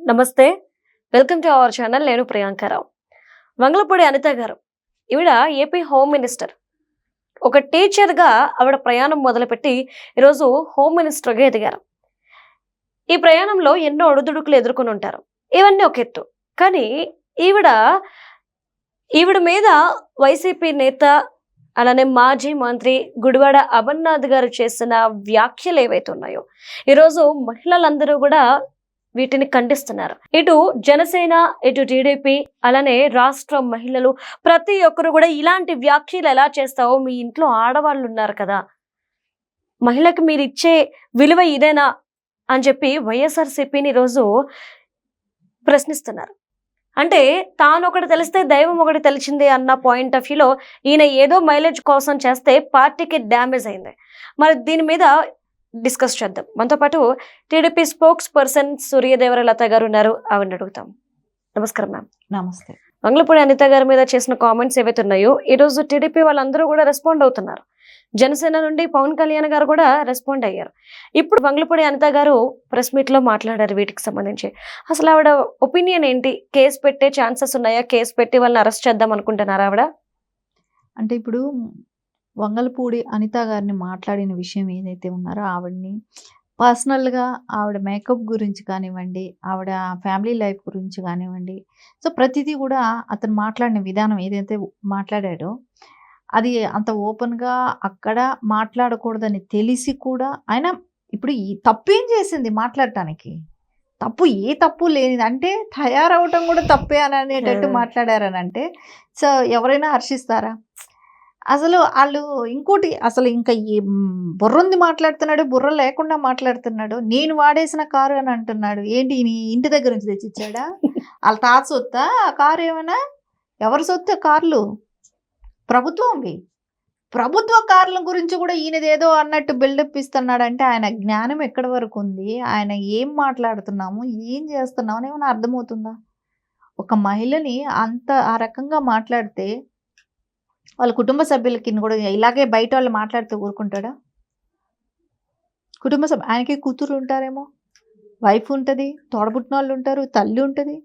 నమస్తే. Welcome to our channel. నేను ప్రియాంకారావు. వంగలపూడి అనిత గారు ఈవిడ ఏపీ హోమ్ మినిస్టర్. ఒక టీచర్గా ఆవిడ ప్రయాణం మొదలుపెట్టి ఈరోజు హోమ్ మినిస్టర్గా ఎదిగారు. ఈ ప్రయాణంలో ఎన్నో ఒడిదుడుకులు ఎదుర్కొని ఉంటారు. ఇవన్నీ ఒక ఎత్తు. కానీ ఈవిడ మీద వైసీపీ నేత అలానే మాజీ మంత్రి గుడివాడ అమర్నాథ్ గారు చేసిన వ్యాఖ్యలు ఏవైతే ఉన్నాయో ఈరోజు మహిళలందరూ కూడా వీటిని ఖండిస్తున్నారు. ఇటు జనసేన, ఇటు టీడీపీ, అలానే రాష్ట్ర మహిళలు ప్రతి ఒక్కరు కూడా ఇలాంటి వ్యాఖ్యలు ఎలా చేస్తావో, మీ ఇంట్లో ఆడవాళ్ళు ఉన్నారు కదా, మహిళకి మీరు ఇచ్చే విలువ ఇదేనా అని చెప్పి వైఎస్ఆర్సీపీని ఈరోజు ప్రశ్నిస్తున్నారు. అంటే తాను ఒకటి తెలిస్తే దైవం ఒకటి తెలిసిందే అన్న పాయింట్ ఆఫ్ వ్యూలో ఈయన ఏదో మైలేజ్ కోసం చేస్తే పార్టీకి డ్యామేజ్ అయింది. మరి దీని మీద డిస్కస్ చేద్దాం. మనతో పాటు టీడీపీ స్పోక్స్ పర్సన్ సూర్యదేవరలత గారు ఉన్నారు. ఆవిడని అడుగుతాం. నమస్కారం మ్యామ్. నమస్తే. వంగలపూడి అనిత గారి మీద చేసిన కామెంట్స్ ఏవైతే ఉన్నాయో ఈరోజు టీడీపీ వాళ్ళందరూ కూడా రెస్పాండ్ అవుతున్నారు. జనసేన నుండి పవన్ కళ్యాణ్ గారు కూడా రెస్పాండ్ అయ్యారు. ఇప్పుడు వంగలపూడి అనిత గారు ప్రెస్ మీట్ లో మాట్లాడారు వీటికి సంబంధించి. అసలు ఆవిడ ఒపీనియన్ ఏంటి? కేసు పెట్టే ఛాన్సెస్ ఉన్నాయా? కేసు పెట్టి వాళ్ళని అరెస్ట్ చేద్దాం అనుకుంటున్నారా ఆవిడ? అంటే ఇప్పుడు వంగలపూడి అనిత గారిని మాట్లాడిన విషయం ఏదైతే ఉన్నారో ఆవిడని పర్సనల్గా ఆవిడ మేకప్ గురించి కానివ్వండి, ఆవిడ ఫ్యామిలీ లైఫ్ గురించి కానివ్వండి, సో ప్రతిదీ కూడా అతను మాట్లాడిన విధానం ఏదైతే మాట్లాడాడో అది అంత ఓపెన్గా అక్కడ మాట్లాడకూడదని తెలిసి కూడా ఆయన ఇప్పుడు ఈ తప్పేం చేసింది మాట్లాడటానికి? ఏ తప్పు లేనిది అంటే తయారవటం కూడా తప్పే అని అనేటట్టు మాట్లాడారని అంటే సో ఎవరైనా హర్షిస్తారా? అసలు వాళ్ళు ఇంకోటి అసలు ఇంకా ఈ బుర్రంది మాట్లాడుతున్నాడు, బుర్ర లేకుండా మాట్లాడుతున్నాడు. నేను వాడేసిన కారు అని అంటున్నాడు. ఏంటి నీ ఇంటి దగ్గర నుంచి తెచ్చిచ్చాడా? వాళ్ళ తాత సొత్తా ఆ కారు? ఏమైనా ఎవరి సొత్తు కార్లు? ప్రభుత్వంవి. ప్రభుత్వ కార్ల గురించి కూడా ఈయనదేదో అన్నట్టు బిల్డప్ ఇస్తున్నాడంటే ఆయన జ్ఞానం ఎక్కడి వరకు ఉంది? ఆయన ఏం మాట్లాడుతున్నాము, ఏం చేస్తున్నాము అని ఏమైనా అర్థమవుతుందా? ఒక మహిళని అంత ఆ రకంగా మాట్లాడితే వాళ్ళ కుటుంబ సభ్యులకి కూడా ఇలాగే బయట వాళ్ళు మాట్లాడితే ఊరుకుంటాడా? కుటుంబ సభ్యు ఆయనకి కూతురు ఉంటారేమో, వైఫ్ ఉంటుంది, తోడబుట్టిన వాళ్ళు ఉంటారు, తల్లి ఉంటుంది.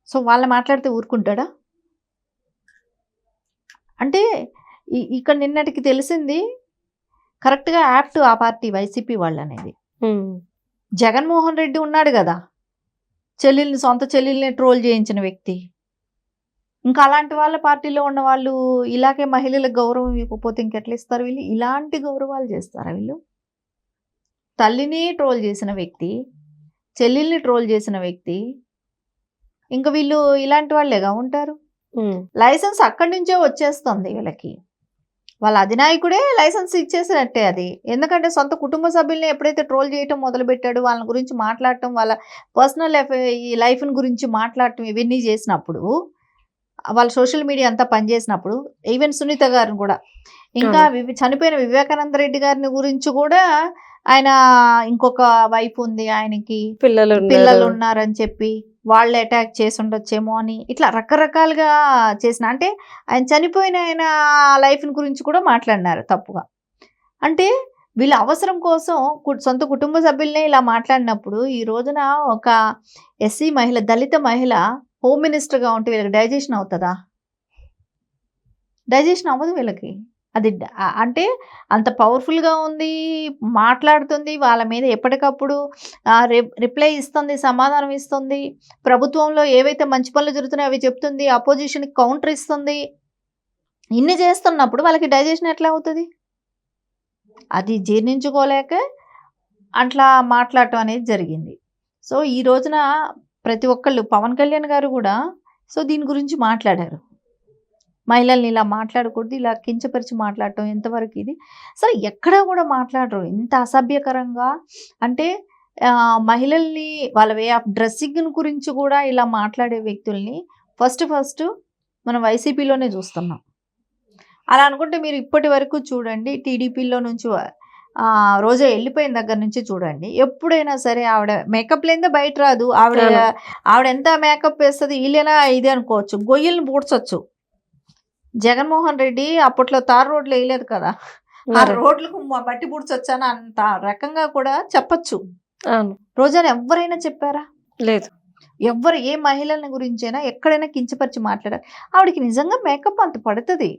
సో వాళ్ళు మాట్లాడితే ఊరుకుంటాడా? అంటే ఇక్కడ నిన్నటికి తెలిసింది కరెక్ట్గా యాప్ట్ ఆ పార్టీ వైసీపీ వాళ్ళు అనేది. జగన్మోహన్ రెడ్డి ఉన్నాడు కదా, సొంత చెల్లెల్ని ట్రోల్ చేయించిన వ్యక్తి. ఇంకా అలాంటి వాళ్ళ పార్టీలో ఉన్న వాళ్ళు ఇలాగే మహిళలకు గౌరవం ఇవ్వకపోతే ఇంకెట్లా ఇస్తారు వీళ్ళు? ఇలాంటి గౌరవాలు చేస్తారా వీళ్ళు? తల్లిని ట్రోల్ చేసిన వ్యక్తి, చెల్లెల్ని ట్రోల్ చేసిన వ్యక్తి, ఇంకా వీళ్ళు ఇలాంటి వాళ్ళేగా ఉంటారు. లైసెన్స్ అక్కడి నుంచే వచ్చేస్తుంది వీళ్ళకి. వాళ్ళ అధినాయకుడే లైసెన్స్ ఇచ్చేసినట్టే అది. ఎందుకంటే సొంత కుటుంబ సభ్యుల్ని ఎప్పుడైతే ట్రోల్ చేయటం మొదలుపెట్టాడు, వాళ్ళ గురించి మాట్లాడటం, వాళ్ళ పర్సనల్ లైఫ్ని గురించి మాట్లాడటం ఇవన్నీ చేసినప్పుడు, వాళ్ళ సోషల్ మీడియా అంతా పనిచేసినప్పుడు, ఈవెన్ సునీత గారిని కూడా, ఇంకా చనిపోయిన వివేకానంద రెడ్డి గారిని గురించి కూడా ఆయన ఇంకొక వైఫ్ ఉంది, ఆయనకి పిల్లలు ఉన్నారని చెప్పి వాళ్ళు అటాక్ చేసి ఉండొచ్చేమో అని ఇట్లా రకరకాలుగా చేసిన, అంటే ఆయన చనిపోయిన ఆయన లైఫ్ని గురించి కూడా మాట్లాడినారు తప్పుగా. అంటే వీళ్ళ అవసరం కోసం సొంత కుటుంబ సభ్యులనే ఇలా మాట్లాడినప్పుడు ఈ రోజున ఒక ఎస్సీ మహిళ, దళిత మహిళ హోమ్ మినిస్టర్గా ఉంటే వీళ్ళకి డైజెషన్ అవుతుందా? డైజెషన్ అవ్వదు వీళ్ళకి. అది అంటే అంత పవర్ఫుల్గా ఉంది, మాట్లాడుతుంది, వాళ్ళ మీద ఎప్పటికప్పుడు రిప్లై ఇస్తుంది, సమాధానం ఇస్తుంది, ప్రభుత్వంలో ఏవైతే మంచి పనులు జరుగుతున్నాయో అవి చెప్తుంది, అపోజిషన్కి కౌంటర్ ఇస్తుంది. ఇన్ని చేస్తున్నప్పుడు వాళ్ళకి డైజెషన్ ఎట్లా అవుతుంది? అది జీర్ణించుకోలేక అట్లా మాట్లాడటం అనేది జరిగింది. సో ఈ రోజున ప్రతి ఒక్కళ్ళు, పవన్ కళ్యాణ్ గారు కూడా సో దీని గురించి మాట్లాడారు. మహిళల్ని ఇలా మాట్లాడకూడదు, ఇలా కించపరిచి మాట్లాడటం ఎంతవరకు ఇది? సరే ఎక్కడా కూడా మాట్లాడరు ఇంత అసభ్యకరంగా. అంటే మహిళల్ని వాళ్ళ వే ఆఫ్ డ్రెస్సింగ్ గురించి కూడా ఇలా మాట్లాడే వ్యక్తుల్ని ఫస్ట్ మనం వైసీపీలోనే చూస్తున్నాం. అలా అనుకుంటే మీరు ఇప్పటి వరకు చూడండి, టీడీపీలో నుంచి రోజా వెళ్ళిపోయిన దగ్గర నుంచి చూడండి, ఎప్పుడైనా సరే ఆవిడ మేకప్ లేదే బయట రాదు. ఆవిడ ఎంత మేకప్ వేస్తుంది, వీళ్ళైనా ఇది అనుకోవచ్చు, గొయ్యల్ని పూడ్చొచ్చు. జగన్మోహన్ రెడ్డి అప్పట్లో తార్ రోడ్లు వేయలేదు కదా, ఆ రోడ్లకు బట్టి పూడ్చొచ్చు అని అంత రకంగా కూడా చెప్పచ్చు. రోజాని ఎవరైనా చెప్పారా? లేదు. ఎవ్వరు ఏ మహిళల గురించైనా ఎక్కడైనా కించపరిచి మాట్లాడారు. ఆవిడకి నిజంగా మేకప్ అంత పడుతుంది,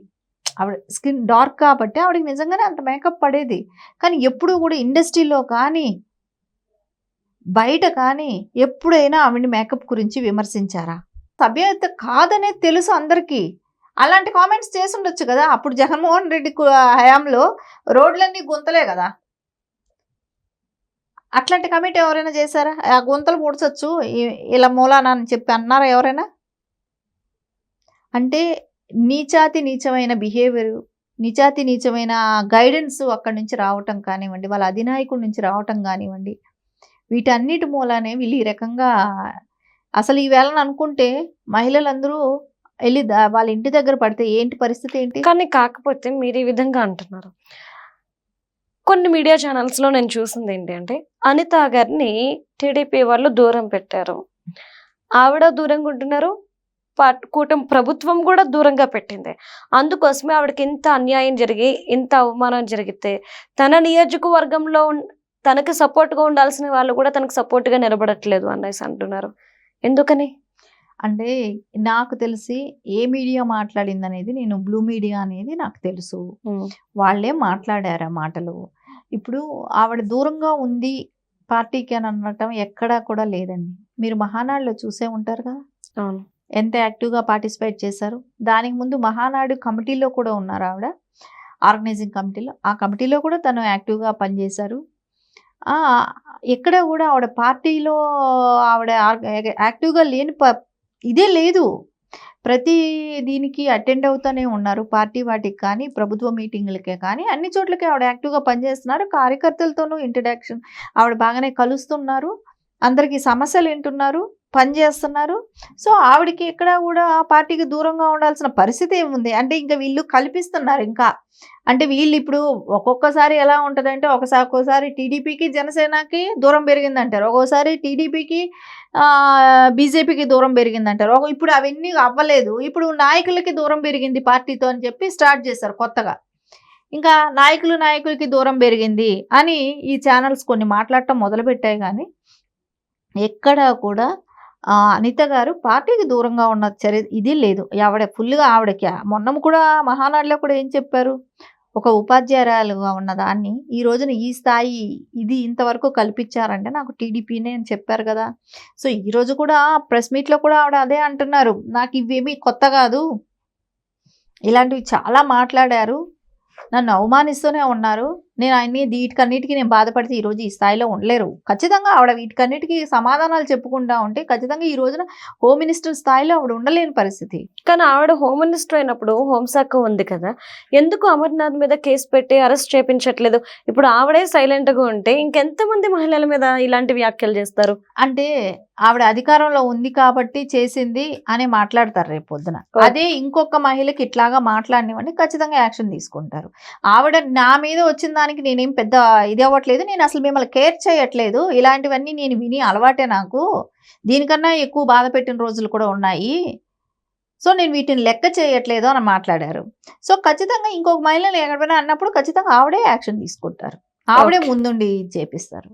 ఆవిడ స్కిన్ డార్క్ కాబట్టి ఆవిడకి నిజంగానే అంత మేకప్ పడేది. కానీ ఎప్పుడూ కూడా ఇండస్ట్రీలో కానీ బయట కానీ ఎప్పుడైనా ఆవిడని మేకప్ గురించి విమర్శించారా? సభ్యత కాదనే తెలుసు అందరికీ. అలాంటి కామెంట్స్ చేసి ఉండొచ్చు కదా. అప్పుడు జగన్మోహన్ రెడ్డి హయాంలో రోడ్లన్నీ గుంతలే కదా. అట్లాంటి కమెంట్ ఎవరైనా చేశారా? ఆ గుంతలు పూడ్చొచ్చు ఇలా మూలానా అని చెప్పి అన్నారా ఎవరైనా? అంటే నీచాతి నీచమైన బిహేవియర్, నీచాతి నీచమైన గైడెన్స్ అక్కడి నుంచి రావటం కానివ్వండి, వాళ్ళ అధినాయకుడి నుంచి రావటం కానివ్వండి, వీటన్నిటి మూలానే వీళ్ళు ఈ రకంగా అసలు ఈవేళ అనుకుంటే మహిళలందరూ వెళ్ళి వాళ్ళ ఇంటి దగ్గర పడితే ఏంటి పరిస్థితి ఏంటి? కానీ కాకపోతే మీరు ఈ విధంగా అంటున్నారు. కొన్ని మీడియా ఛానల్స్ లో నేను చూసింది ఏంటి అంటే, అనిత గారిని టీడీపీ వాళ్ళు దూరం పెట్టారు, ఆవిడ దూరంగా ఉంటున్నారు, కూటమి ప్రభుత్వం కూడా దూరంగా పెట్టింది. అందుకోసమే ఆవిడకి ఇంత అన్యాయం జరిగి ఇంత అవమానం జరిగితే తన నియోజకవర్గంలో తనకి సపోర్ట్ గా ఉండాల్సిన వాళ్ళు కూడా తనకు సపోర్ట్ గా నిలబడట్లేదు అనేసి అంటున్నారు. ఎందుకని అంటే నాకు తెలిసి ఏ మీడియా మాట్లాడింది అనేది, నేను బ్లూ మీడియా అనేది నాకు తెలుసు, వాళ్ళే మాట్లాడారు ఆ మాటలు. ఇప్పుడు ఆవిడ దూరంగా ఉంది పార్టీకి అని అనటం ఎక్కడా కూడా లేదండి. మీరు మహానాడులో చూసే ఉంటారు కదా, అవును, ఎంత యాక్టివ్గా పార్టిసిపేట్ చేశారు. దానికి ముందు మహానాడు కమిటీలో కూడా ఉన్నారు ఆవిడ, ఆర్గనైజింగ్ కమిటీలో. ఆ కమిటీలో కూడా తను యాక్టివ్గా పనిచేశారు. ఎక్కడ కూడా ఆవిడ పార్టీలో ఆవిడ యాక్టివ్గా లేని ఇదే లేదు. ప్రతి దీనికి అటెండ్ అవుతూనే ఉన్నారు, పార్టీ వాటికి కానీ ప్రభుత్వ మీటింగ్లకే కానీ అన్ని చోట్లకి ఆవిడ యాక్టివ్గా పనిచేస్తున్నారు. కార్యకర్తలతోనూ ఇంటరాక్షన్ ఆవిడ బాగానే కలుస్తున్నారు, అందరికీ సమస్యలు వింటున్నారు, పనిచేస్తున్నారు. సో ఆవిడకి ఎక్కడ కూడా పార్టీకి దూరంగా ఉండాల్సిన పరిస్థితి ఏముంది అంటే ఇంకా వీళ్ళు కల్పిస్తున్నారు. ఇంకా అంటే వీళ్ళు ఇప్పుడు ఒక్కొక్కసారి ఎలా ఉంటుందంటే ఒక్కోసారి టీడీపీకి జనసేనకి దూరం పెరిగిందంటారు, ఒక్కోసారి టీడీపీకి బీజేపీకి దూరం పెరిగిందంటారు. ఇప్పుడు అవన్నీ అవ్వలేదు, ఇప్పుడు నాయకులకి దూరం పెరిగింది పార్టీతో అని చెప్పి స్టార్ట్ చేశారు కొత్తగా. ఇంకా నాయకులకి దూరం పెరిగింది అని ఈ ఛానల్స్ కొన్ని మాట్లాడటం మొదలుపెట్టాయి. కానీ ఎక్కడా కూడా అనిత గారు పార్టీకి దూరంగా ఉన్న చర్య ఇది లేదు. ఆవిడ ఫుల్గా ఆవిడకి మొన్న కూడా మహానాడులో కూడా ఏం చెప్పారు, ఒక ఉపాధ్యాయురాలుగా ఉన్న దాన్ని ఈ రోజున ఈ స్థాయి ఇది ఇంతవరకు కల్పించారంటే నాకు టీడీపీనే అని చెప్పారు కదా. సో ఈరోజు కూడా ప్రెస్ మీట్లో కూడా ఆవిడ అదే అంటున్నారు, నాకు ఇవేమీ కొత్త కాదు, ఇలాంటివి చాలా మాట్లాడారు, నన్ను అవమానిస్తూనే ఉన్నారు, నేను ఆయన్ని వీటికన్నిటికీ నేను బాధపడితే ఈరోజు ఈ స్థాయిలో ఉండలేరు. ఖచ్చితంగా ఆవిడ వీటికన్నిటికీ సమాధానాలు చెప్పుకుంటా ఉంటే ఖచ్చితంగా ఈ రోజున హోమ్ మినిస్టర్ స్థాయిలో ఆవిడ ఉండలేని పరిస్థితి. కానీ ఆవిడ హోమ్ మినిస్టర్ అయినప్పుడు హోంశాఖ ఉంది కదా, ఎందుకు అమర్నాథ్ మీద కేసు పెట్టి అరెస్ట్ చేయించట్లేదు? ఇప్పుడు ఆవిడే సైలెంట్ గా ఉంటే ఇంకెంతమంది మహిళల మీద ఇలాంటి వ్యాఖ్యలు చేస్తారు? అంటే ఆవిడ అధికారంలో ఉంది కాబట్టి చేసింది అని మాట్లాడతారు రేపు పొద్దున. అదే ఇంకొక మహిళకి ఇట్లాగా మాట్లాడినవన్నీ ఖచ్చితంగా యాక్షన్ తీసుకుంటారు. ఆవిడ నా మీద వచ్చిన దానికి నేనేం పెద్ద ఇది అవ్వట్లేదు, నేను అసలు మిమ్మల్ని కేర్ చేయట్లేదు, ఇలాంటివన్నీ నేను విని అలవాటే నాకు, దీనికన్నా ఎక్కువ బాధ పెట్టిన రోజులు కూడా ఉన్నాయి, సో నేను వీటిని లెక్క చేయట్లేదు అని మాట్లాడారు. సో ఖచ్చితంగా ఇంకొక మహిళలు ఎక్కడైనా అన్నప్పుడు ఖచ్చితంగా ఆవిడే యాక్షన్ తీసుకుంటారు, ఆవిడే ముందుండి చేపిస్తారు.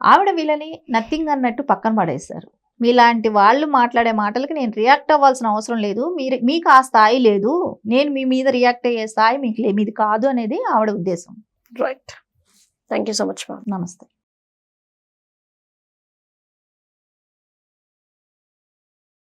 ఆవిడ వీళ్ళని నథింగ్ అన్నట్టు పక్కన పడేశారు. మీలాంటి వాళ్ళు మాట్లాడే మాటలకి నేను రియాక్ట్ అవ్వాల్సిన అవసరం లేదు, మీకు ఆ స్థాయి లేదు, నేను మీ మీద రియాక్ట్ అయ్యే స్థాయి మీకు మీది కాదు అనేది ఆవిడ ఉద్దేశం. Right, thank you so much. నమస్తే.